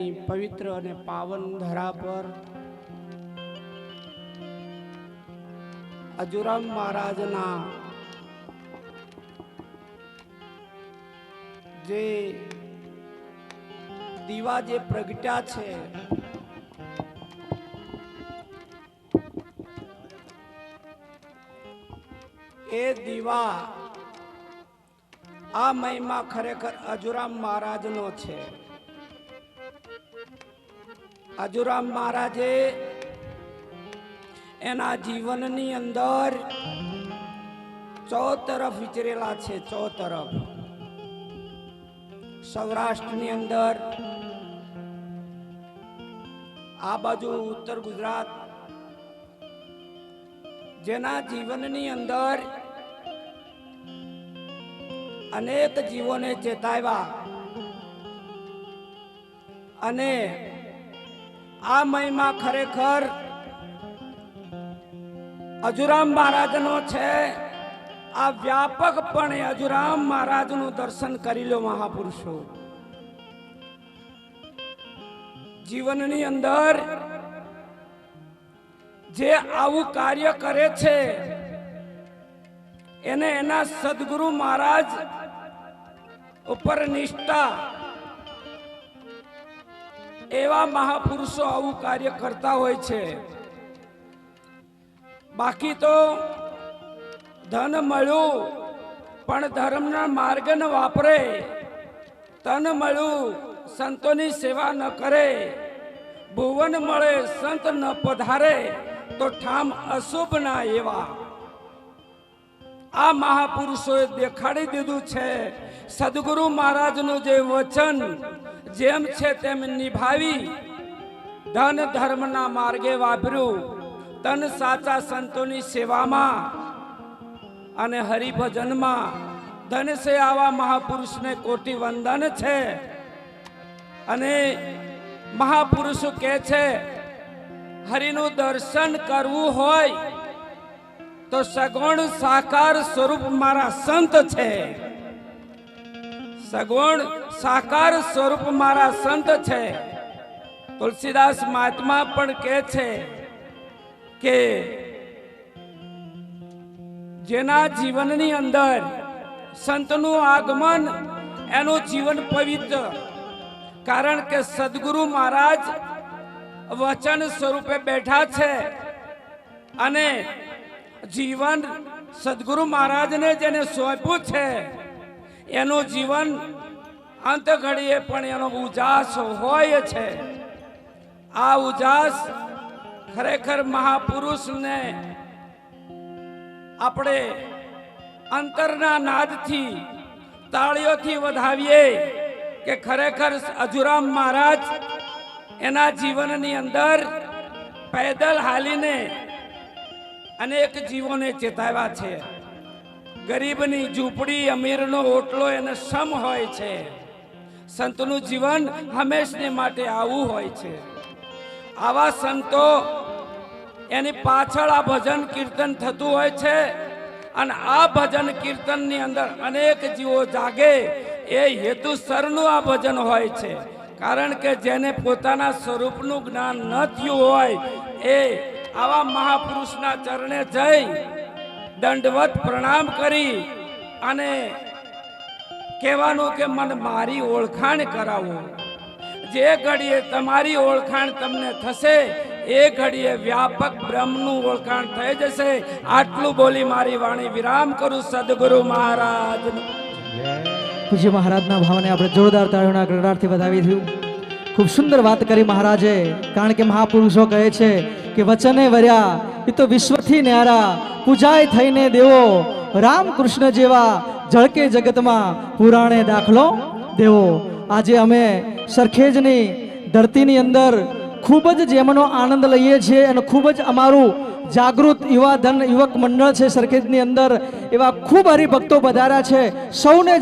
पवित्र અને પાવન ધરા પર અજુરામ મહારાજના જે દીવા જે પ્રગટ્યા છે એ દીવા આ મહિમા ખરેખર અજુરામ મહારાજનો છે। अजुराम महाराजे एना जीवननी अंदर चौतरफ विचरेला छे। चौतरफ सौराष्ट्रनी अंदर आ बाजू उत्तर गुजरात जेना जीवननी अंदर अनेक जीवोने चेताव्या अने आ महिमा खरेखर अजुराम महाराज नो छे। आ व्यापकपणे अजुराम महाराज नु दर्शन करी लो महापुरुषो। जीवननी अंदर जे आवु कार्य करे छे एने एना सद्गुरु महाराज उपर निष्ठा एवा महापुरुषो आवु कार्य करता होय छे। बाकी तो धन मळ्यु पण धर्मना मार्ग न वापरे, तन मळ्यु संतोनी सेवा न करे, भुवन मळे संत न पधारे तो ठाम अशुभ ना एवा आ महापुरुषोए देखाड़ी दीधुं छे। सद्गुरु महाराज नु जे वचन जेम छे तेम निभावी, धन धर्मना मार्गे वापर्यु, तन साचा संतोनी सेवामां अने हरिभजनमां धन से आवा महापुरुष ने कोटि वंदन छे। अने महापुरुष कहे छे हरिनु दर्शन करवू होय तो सगुण साकार स्वरूप मारा संत छे। सगुण साकार स्वरूप मारा संत छे। तुलसीदास महात्मा पण कहे छे के जेना जीवननी अंदर संतनु आगमन एनु जीवन पवित्र, कारण के सद्गुरु महाराज वचन स्वरूपे बैठा छे अने जीवन सद्गुरु महाराज ने जेने सौंप्યું છે એનું જીવન અંત ઘડીએ પણ એનો ઉજાસ હોય છે। આ ઉજાસ ખરેખર મહાપુરુષને આપણે અંતરના નાદથી તાળીઓથી વધાવીએ કે ખરેખર અજુરામ મહારાજ એના જીવનની અંદર પેદલ હાલીને अनेक जीवों ने चेताव्या छे। गरीबनी झूंपड़ी अमीरनो ओटलो एने सम होय छे। संतनु जीवन हमेशने माटे आवू होय छे। आवा संतो एनी पाछळ आ भजन कीर्तन थतुं होय छे अने आ भजन कीर्तन नी अंदर अनेक जीवो जागे ए हेतुसरनुं आ भजन होय छे। कारण के जेने पोताना स्वरूपनुं ज्ञान न थयुं होय ए आवा महापुरुषना चरणे जई दंडवत प्रणाम करी अने कहेवानुं के मन मारी ओळखाण करावो। जे घड़ीए तमारी ओळखाण तमने थशे ए घड़ीए व्यापक ब्रह्मनुं ओळखाण थई जशे। आटलुं बोली मारी वाणी विराम करूं। सद्गुरु महाराज पूज्य महाराजना भावने आपणे जोरदार ताळीओना गड़गड़ाटथी વધાવી દીધું। खूब सुंदर बात करी महाराजे, कारण के महापुरुषो कहे छे कि वचने वर्या ये तो विश्वथी न्यारा, पूजाय थईने देवो राम कृष्ण जेवा जळके जगतमां पुराणे दाखलो देवो। आजे अमे सरखेजनी धरतीनी अंदर खूब ज जेमनो आनंद लईए छीए अने खूब ज अमारुं जागृत युवा धन युवक मंडल है सरखेजनी अंदर एवा खूब हरिभक्तो बधार्या छे। सौने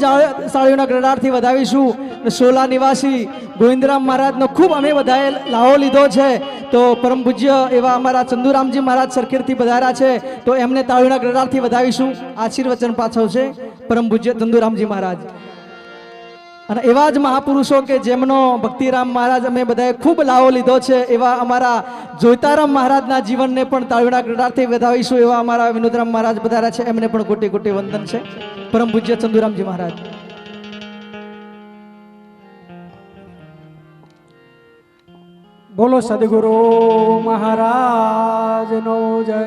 साळीओना गड़गड़ाटथी વધાવીશું। सोला निवासी गोविंदराम महाराज नो खूब अमे बधाए लाहो लीधो छे। तो परम पूज्य एवा अमारा चंदुरामजी महाराज सरखेजथी पधार्या छे तो एमने ताळीओना गड़गड़ाटथी વધાવીશું। आशीर्वचन पाछळ छे परम पूज्य चंदुरामजी महाराज। અને એવા જ મહાપુરુષો કે જેમનો ભક્તિરામ મહારાજ અમે બધાએ ખૂબ લાવો લીધો છે, એવા અમારા જોઈતારામ મહારાજના જીવનને પણ તાળીઓના ગળગળાટથી વધાવીશું. એવા અમારા વિનોદરામ મહારાજ પધાર્યા છે, એમને પણ કોટી કોટી વંદન છે. પરમ પૂજ્ય ચંદુરામજી મહારાજ. બોલો સદગુરુ મહારાજનો જય.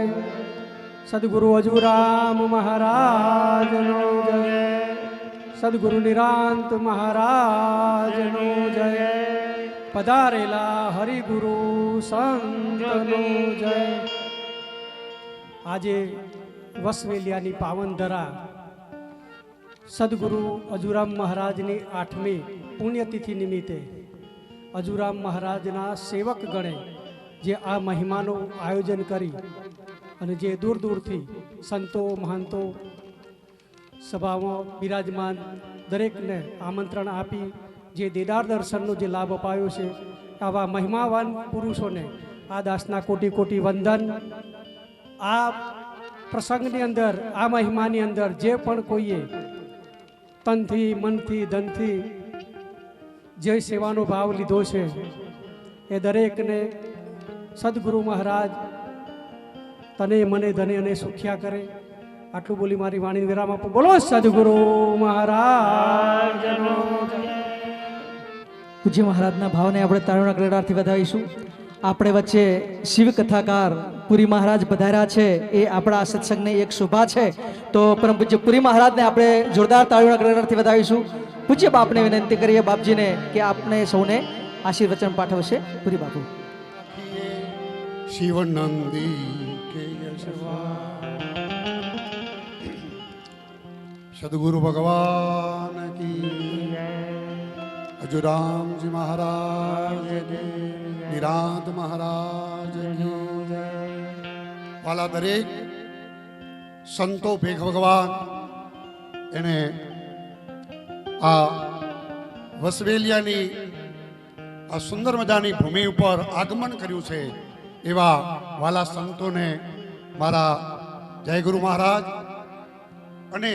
સદગુરુ અજુરામ મહારાજનો જય. સદગુરુ નિરાંત મહારાજનો જય. પધારેલા હરિગુરુ સંતનો જય. આજે વસવેલિયાની પાવન ધરા સદગુરુ અજુરામ મહારાજની 8મી પુણ્યતિથિ નિમિત્તે અજુરામ મહારાજના સેવક ગણે જે આ મહિમાનું આયોજન કરી અને જે દૂર દૂરથી સંતો મહંતો સભામાં બિરાજમાન દરેકને આમંત્રણ આપી જે દીદાર દર્શનનો જે લાભ અપાયો છે, આવા મહિમાવાન પુરુષોને આ દાસના કોટી કોટી વંદન. આ પ્રસંગની અંદર, આ મહિમાની અંદર જે પણ કોઈએ તનથી મનથી ધનથી જે સેવાનો ભાવ લીધો છે, એ દરેકને સદગુરુ મહારાજ તને મને ધને અને સુખ્યા કરે. આટલું બોલી મારી વાણી વિરામ આપો. બોલો સદગુરુ મહારાજનો જય. પૂજ્ય મહારાજના ભાવને આપણે તાળીઓના ગળગળાટથી વધાવીશું. આપણે વચ્ચે શિવ કથાકાર પુરી મહારાજ પધાર્યા છે, એ આપણા સત્સંગની એક શોભા છે. તો પરમ પૂજ્ય પુરી મહારાજને આપણે જોરદાર તાળીઓના ગળગળાટથી વધાવીશું. પૂજ્ય બાપને વિનંતી કરીએ, બાપજીને, કે આપને સૌને આશીર્વચન પાઠવશે. પુરી બાપુ. શિવ નંદી કે યશવા સદગુરુ ભગવાન કી, અજુરામજી મહારાજ કી, નિરાંત મહારાજ કી. વાલા દરેક સંતો ભેખ ભગવાન એને આ વસવેલિયાની આ સુંદર મજાની ભૂમિ ઉપર આગમન કર્યું છે, એવા વાલા સંતોને મારા જય ગુરુ મહારાજ. અને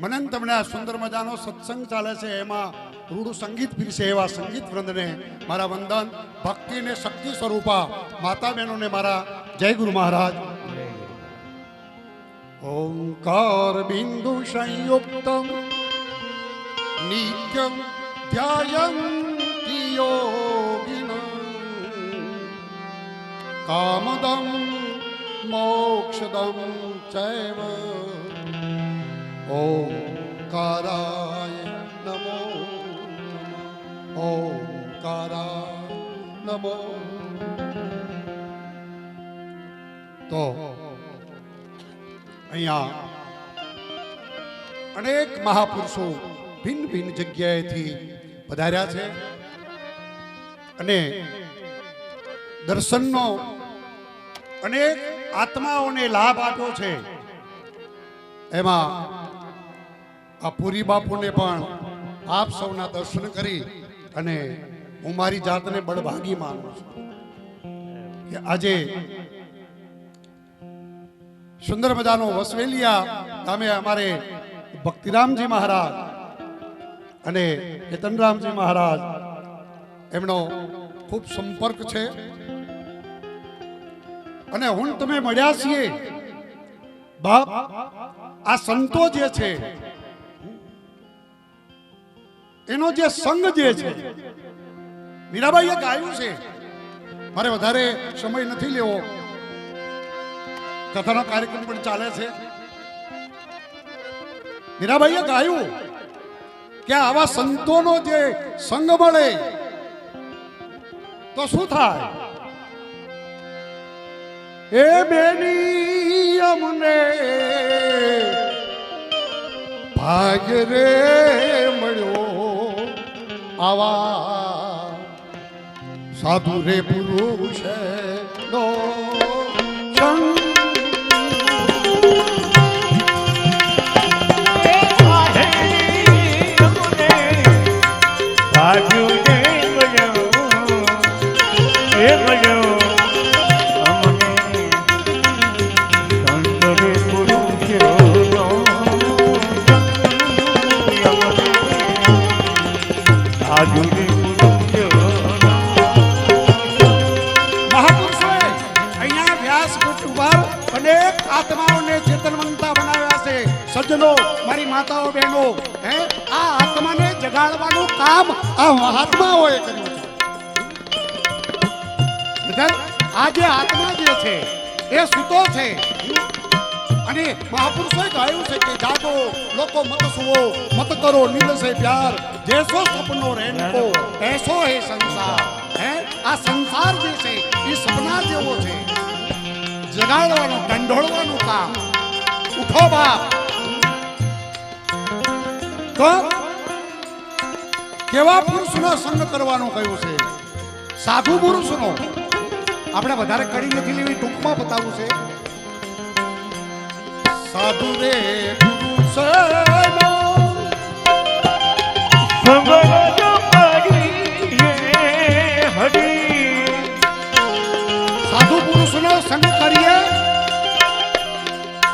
મને તમને આ સુંદર મજાનો સત્સંગ ચાલે છે, એમાં રૂડું સંગીત પીરશે એવા સંગીત વૃંદને મારા વંદન. ભક્તિને શક્તિ સ્વરૂપા માતા બહેનોને મારા જય ગુરુ મહારાજ. ઓંકાર બિંદુ સંયુક્તમ નિત્યમ ધ્યાયન્તિ યોગિનઃ કામદમ મોક્ષદમ ચૈવ ઓંકારાય નમો નમઃ. ઓંકારાય નમો. તો અહીંયા અનેક મહાપુરુષો ભિન્ન ભિન્ન જગ્યાએથી પધાર્યા છે અને દર્શનનો અનેક આત્માઓને લાભ આપ્યો છે. એમાં આ પુરી બાપુને પણ આપ સૌના દર્શન કરી અને હું મારી જાતને બળભાગી માનું છું કે આજે સુંદર મજાનો વસવેલિયા ગામે અમારે ભક્તિરામજી મહારાજ અને કેતનરામજી મહારાજ એમનો ખૂબ સંપર્ક છે. અને હું તમે મળ્યા છીએ બાપ, આ સંતો જે છે એનો જે સંગ જે છે, મીરાબાઈએ ગાયું છે, મારે વધારે સમય નથી લેવો, કથાનો કાર્યક્રમ પણ ચાલે છે. મીરાબાઈએ ગાયું કે આવા સંતોનો જે સંગ મળે તો શું થાય? એ બેની અમને ભાગ્ય રે મળ્યો આવા સાધુ રે પુરુષ નો સંગ. સજ્જનો, મારી માતાઓ બહેનો, હે આ આત્માને જગાડવાનું કામ આ મહાત્માઓએ કર્યું છે. બધા આ જે આત્મા જે છે એ સૂતો છે અને મહાપુરુષોએ કહ્યું છે કે જાગો લોકો મત સુવો, મત કરો નીંદ સે પ્યાર, જૈસો સપનો રહેનકો એસો હે સંસાર. હે આ સંસાર જે છે એ સપના જેવો છે, જગાડવાનું ઢંઢોળવાનું કામ. ઉઠો બાપ. તો કેવા પુરુષનો સંગ કરવાનો કહ્યું છે? સાધુ પુરુષનો. આપણે વધારે કડી નથી લેવી, ટૂંકમાં બતાવવું છે. સાધુ રે પુરુષનો સાધુ પુરુષનો સંગ કરીએ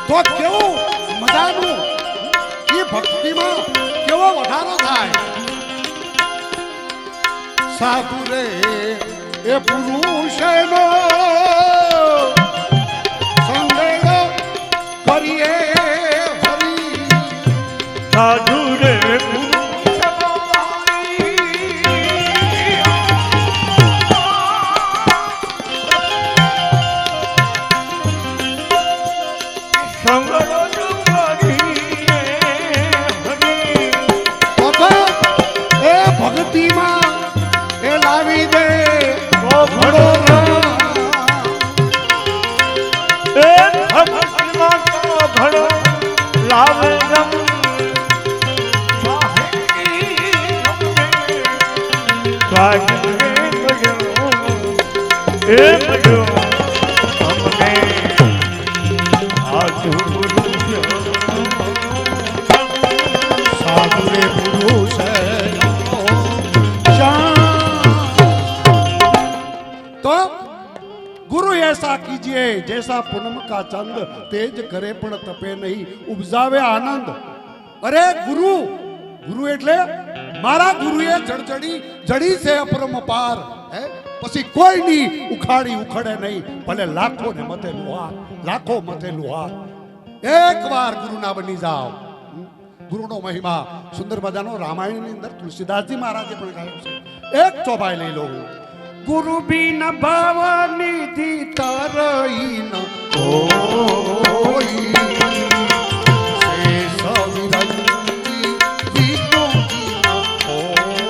તો કેવું મજાનું એ ભક્તિમાં કેવો વધારો થાય. સાધુ રે એ પુરુષનો સંગ કરીએ હરી. સાધુ રે ભક્તિમાં એ લાવી દે ઘોડો ઘડો લાવે साधु रे पुरुष तो गुरु ऐसा कीजिए जैसा पूनम का चंद, तेज करे पण तपे नहीं उपजावे आनंद. अरे गुरु, गुरु એટલે મારા ગુરુએ જડી છે અપરમ પાર. હે પછી કોઈ ની ઉખાડી ઉખડે નહીં, ભલે લાખો ને મથે લુહાર, લાખો મથે લુહાર. એકવાર ગુરુના બની જાઓ. ગુરુનો મહિમા સુંદર મજાનો રામાયણની અંદર તુલસીદાસજી મહારાજે પણ ગાયો છે. એક ચોપાઈ લઈ લો. ગુરુ બિન ભવનિધિ તરઈ ન કોઈ, શેષ વિરંતી વિષ્ણુ બિન કોઈ.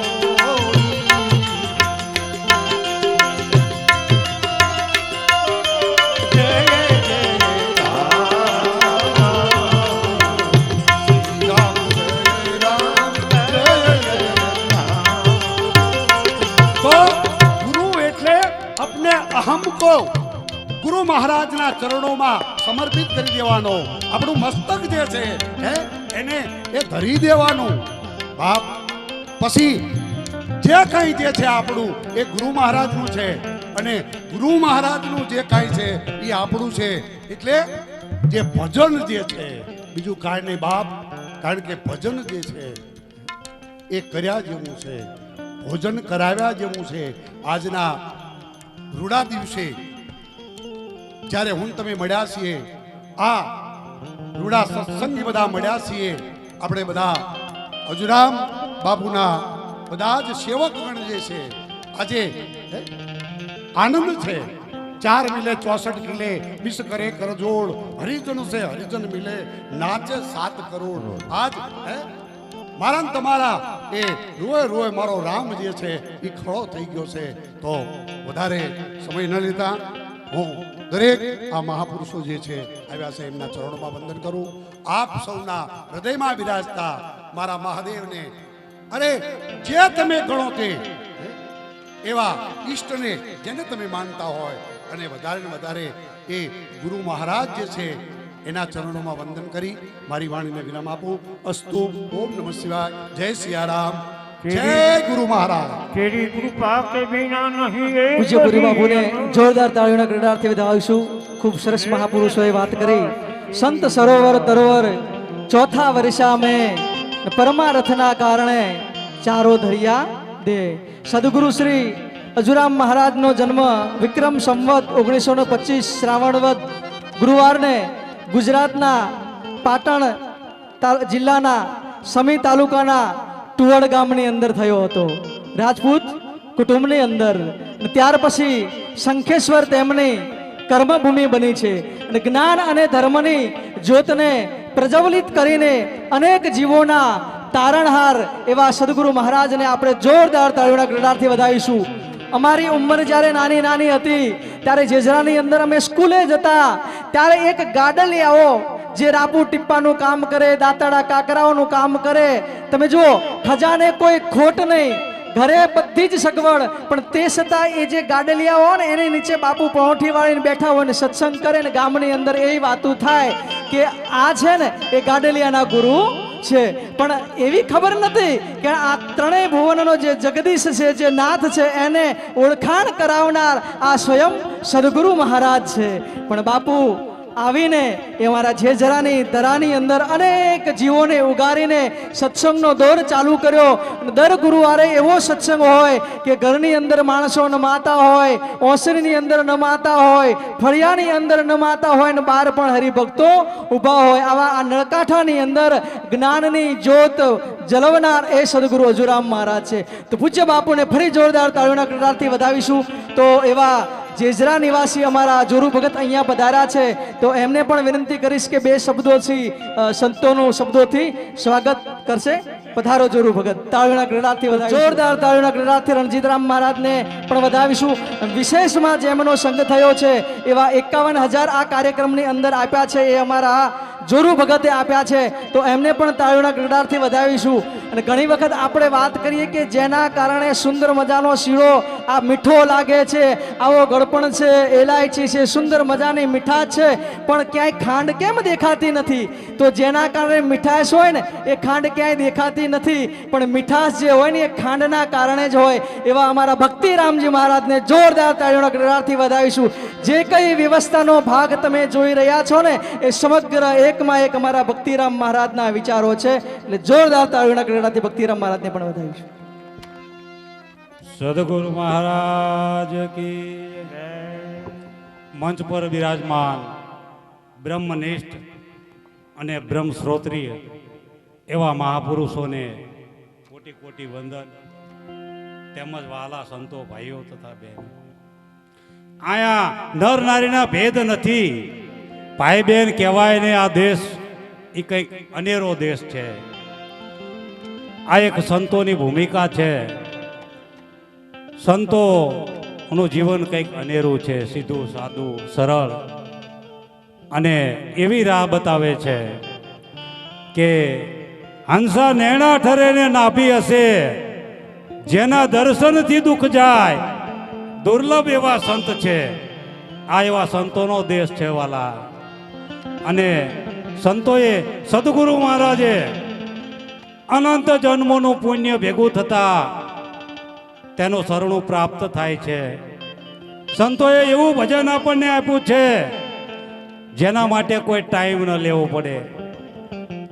જય જય રામ, શ્રી રામ જય રામ. તો ગુરુ એટલે अपने अहम को गुरु महाराजना चरणों में समर्पित कर देवानो. આપણું મસ્તક જે છે હે એને એ ધરી દેવાનું. બાપ પછી જે કંઈ જે છે આપણું એ ગુરુ મહારાજનું છે અને ગુરુ મહારાજનું જે કાંઈ છે એ આપણું છે. એટલે જે ભજન જે છે બીજું કાંઈ નહીં બાપ, કારણ કે ભજન જે છે એ કર્યા જેવું છે, ભોજન કરાવ્યા જેવું છે. આજના રૂડા દિવસે જ્યારે હું તમે મળ્યા છીએ, આ રૂડા સત્સંગી બધા મળ્યા છીએ, આપણે બધા અજુરામ બાપુના બધા જ સેવકગણ જે છે આજે આનંદ છે. 4 મિલે 64 કિલે વિષ કરે કરજોડ, હરિજન સે હરિજન મિલે નાચે 7 કરોડ. આજ મારા તમારા એ રોય રોય મારો રામ જે છે એ ખડો થઈ ગયો છે. તો વધારે સમય ન લેતા હું દરેક આ મહાપુરુષો જે છે આવ્યા છે એમના ચરણોમાં વંદન કરું. આપ સૌના હૃદયમાં બિરાજતા મારા મહાદેવને, અરે જે તમે ગણો તે એવા ઈષ્ટને જેને તમે માનતા હોય અને વધારે ને વધારે એ ગુરુ મહારાજ જે છે એના ચરણોમાં વંદન કરી મારી વાણીને વિરામ આપું. અસ્તુ. ઓમ નમઃ શિવાય. જય સિયારામ. જય ગુરુ મહારાજ. તેરી કૃપા કે બિના નહીં એ પૂજ્ય ગુરુ બાપુને જોરદાર તાળીઓના ગરડારથી વધાવીશું. ખૂબ સરસ મહાપુરુષોએ વાત કરી. સંત સરોવર તરોવર ચોથા વર્ષા મેં પરમારથના કારણે ચારો ધરિયા દે. સદગુરુ શ્રી અજુરામ મહારાજનો જન્મ વિક્રમ સંવત 1925 શ્રાવણવદ ગુરુવારને ગુજરાતના પાટણ જિલ્લાના સમી તાલુકાના ટુવડ ગામની અંદર થયો હતો, રાજપૂત કુટુંબની અંદર. અને ત્યાર પછી શંખેશ્વર તેમની કર્મભૂમિ બની છે અને જ્ઞાન અને ધર્મની જ્યોતને પ્રજ્વલિત કરીને અનેક જીવોના તારણહાર એવા સદગુરુ મહારાજને આપણે જોરદાર તાળીઓના ગળગળાટથી વધાવીશું. અમારી ઉંમર જ્યારે નાની નાની હતી ત્યારે જેજરાની અંદર અમે સ્કૂલે જતા ત્યારે એક ગાડલિયાઓ જે રાપુ ટીપ્પાનું કામ કરે, દાંતડા કાકરાઓનું કામ કરે. તમે જુઓ, ખજાને કોઈ ખોટ નહીં, ઘરે બધી જ સગવડ, પણ તે છતાં એ જે ગાડલિયા હોય ને એની નીચે બાપુ પહોંઠી વાળીને બેઠા હોય ને સત્સંગ કરે ને ગામની અંદર એવી વાતું થાય કે આ છે ને એ ગાડલિયાના ગુરુ છે. પણ એવી ખબર નથી કે આ ત્રણેય ભુવનનો જે જગદીશ છે, જે નાથ છે, એને ઓળખાણ કરાવનાર આ સ્વયં સદગુરુ મહારાજ છે. પણ બાપુ આવીને એ અમારા જેજરાની દરાની અંદર અનેક જીવોને ઉગારીને સત્સંગનો દોર ચાલુ કર્યો. દર ગુરુવારે એવો સત્સંગ હોય કે ઘરની અંદર માણસો નમાતા હોય, ઓસરીની અંદર નમાતા હોય, ફળિયાની અંદર નમાતા હોય ને બહાર પણ હરિભક્તો ઊભા હોય. આવા આ નળકાંઠાની અંદર જ્ઞાનની જ્યોત જલવનાર એ સદગુરુ અજુરામ મહારાજ છે. તો પૂજ્ય બાપુને ફરી જોરદાર તાળીઓના ગળગળાટથી વધાવીશું. તો એવા જેજરા નિવાસી અમારા જોરુ ભગત અહીંયા પધાર્યા છે, તો એમને પણ વિનંતી કરીશ કે બે શબ્દોથી સંતોનું શબ્દોથી સ્વાગત કરશે. પધારો જોરુ ભગત. તાળીઓના ગળગળાટથી વધાવીશું. જોરદાર તાળીઓના ગળગળાટથી રણજીતરામ મહારાજને પણ વધાવીશું. વિશેષમાં જેમનો સંગ થયો છે એવા 51,000 આ કાર્યક્રમની અંદર આપ્યા છે, એ અમારા જોરુ ભગતે આપ્યા છે, તો એમને પણ તાળીઓના ગળગળાટથી વધાવીશું. અને ઘણી વખત આપણે વાત કરીએ કે જેના કારણે સુંદર મજાનો શીરો આ મીઠો લાગે છે, આવો ગળપણ છે, એલાયચી છે, સુંદર મજાની મીઠાશ છે, પણ ક્યાંય ખાંડ કેમ દેખાતી નથી? તો જેના કારણે મીઠાશ હોય ને એ ખાંડ ક્યાંય દેખાતી નથી, પણ મીઠાશ જે હોય ને એ ખાંડના કારણે જ હોય. એવા અમારા ભક્તિરામજી મહારાજને જોરદાર તાળીઓના ગળગળાટથી વધાવીશું. જે કઈ વ્યવસ્થાનો ભાગ તમે જોઈ રહ્યા છો ને એ સમગ્ર એકમાં એક અમારા ભક્તિરામ મહારાજના વિચારો છે. એટલે જોરદાર તાળીઓના ગળગળાટથી ભક્તિરામ મહારાજને પણ વધાવીશું. સદગુરુ મહારાજ કી જય. મંચ પર બિરાજમાન બ્રહ્મનિષ્ઠ અને બ્રહ્મ શ્રોત્રીય એવા મહાપુરુષોને કોટી કોટી વંદન, તેમજ વાલા સંતો ભાઈઓ તથા બહેનો. આયા નર નારીના ભેદ નથી. ભાઈ બહેન કહેવાય ને આ દેશ એ કંઈક અનેરો દેશ છે. આ એક સંતોની ભૂમિકા છે. સંતોનું જીવન કંઈક અનેરું છે, સીધું સાદું સરળ, અને એવી રાહ બતાવે છે કે હંસા નેણા ઠરે ને નાભી હશે, જેના દર્શનથી દુઃખ જાય, દુર્લભ એવા સંત છે. આ એવા સંતોનો દેશ છે વાલા. અને સંતોએ સદગુરુ મહારાજે અનંત જન્મોનું પુણ્ય ભેગું થતા તેનું શરણું પ્રાપ્ત થાય છે. સંતોએ એવું ભજન આપણને આપ્યું છે જેના માટે કોઈ ટાઈમ ન લેવો પડે,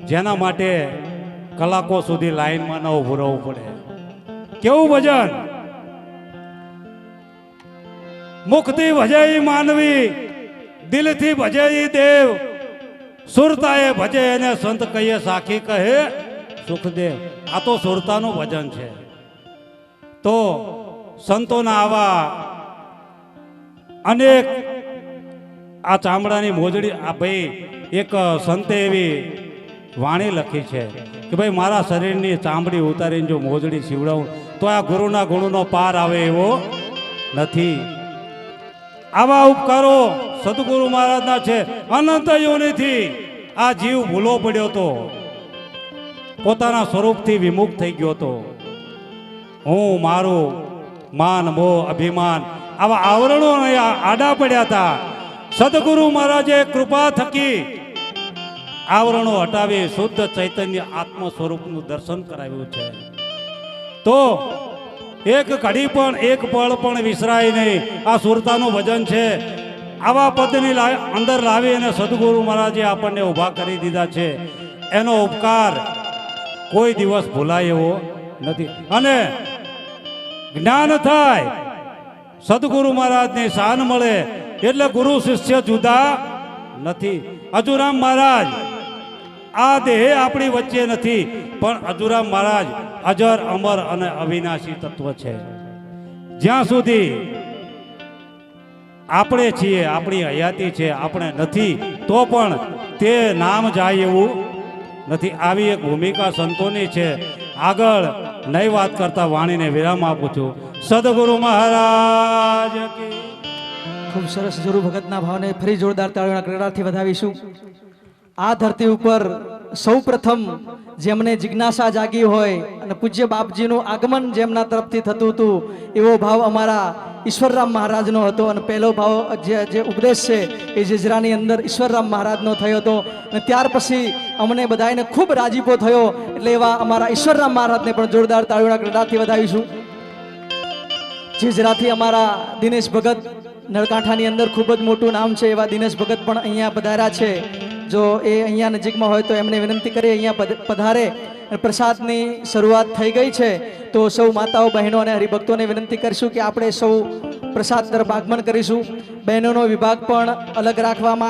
જેના માટે કલાકો સુધી લાઈનમાં ન ઊભું રહેવું પડે. કેવું ભજન! મુખથી ભજે માનવી, દિલથી ભજે દેવ, સુરતાએ ભજે એને સંત કહીએ, સાખી કહે સુખદેવ. આ તો સુરતાનું ભજન છે. તો સંતોના આવા અનેક આ ચામડાની મોજડી, આ ભાઈ એક સંતે એવી વાણી લખી છે કે ભાઈ મારા શરીરની ચામડી ઉતારીને જો મોજડી સીવડાવું તો આ ગુરુના ગુણનો પાર આવે એવો નથી. આવા ઉપકારો સદગુરુ મહારાજના છે. અનંત યોનિથી આ જીવ ભૂલો પડ્યો તો, પોતાના સ્વરૂપથી વિમુખ થઈ ગયો તો. હું મારું માન મોહ અભિમાન આવા આવરણો આડા પડ્યા હતા. સદગુરુ મહારાજે કૃપા થકી આવરણો હટાવી શુદ્ધ ચૈતન્ય આત્મ સ્વરૂપનું દર્શન કરાવ્યું છે. તો એક ઘડી પણ એક પળ પણ વિસરાય નહીં. આ સુરતાનું ભજન છે. આવા પદની અંદર લાવી અને સદગુરુ મહારાજે આપણને ઊભા કરી દીધા છે. એનો ઉપકાર કોઈ દિવસ ભૂલાય એવો નથી. અને જ્ઞાન થાય, સદગુરુ મહારાજની શાન મળે એટલે ગુરુ શિષ્ય જુદા નથી. અજુરામ મહારાજ આ દેહ આપણી વચ્ચે નથી, પણ અજુરામ મહારાજ અજર અમર અને અવિનાશી તત્વ છે. જ્યાં સુધી આપણે છીએ, આપણી હયાતી છે, આપણે નથી તો પણ તે નામ જાય એવું નથી. આવી એક ભૂમિકા સંતોની છે. આગળ નહીં વાત કરતા વાણીને વિરામ આપું છું. સદગુરુ મહારાજ કી. ખૂબ સરસ ગુરુ ભગતના ભાવને ફરી જોરદાર તાળીઓના ગણગણાટથી વધાવીશું. આ ધરતી ઉપર સૌ પ્રથમ જેમને જિજ્ઞાસા જાગી હોય અને પૂજ્ય બાપજીનું આગમન જેમના તરફથી થતું હતું, એવો ભાવ અમારા ઈશ્વરરામ મહારાજનો હતો. અને પહેલો ભાવ જે ઉપદેશ છે એ જેજરાની અંદર ઈશ્વરરામ મહારાજનો થયો હતો. અને ત્યાર પછી અમને બધાને ખૂબ રાજીપો થયો. એટલે એવા અમારા ઈશ્વરરામ મહારાજને પણ જોરદાર તાળીઓના ગણગણાટથી વધાવીશું. જેજરાથી અમારા દિનેશ ભગત નળકાંઠાની અંદર ખૂબ જ મોટું નામ છે, એવા દિનેશ ભગત પણ અહીંયા પધાર્યા છે. જો એ અહીંયા નજીકમાં હોય તો એમને વિનંતી કરી અહીંયા પધારે. પ્રસાદની શરૂઆત થઈ ગઈ છે, તો સૌ માતાઓ બહેનો અને હરિભક્તોને વિનંતી કરીશું કે આપણે સૌ પ્રસાદ તરફ આગમન કરીશું. બહેનોનો વિભાગ પણ અલગ રાખવામાં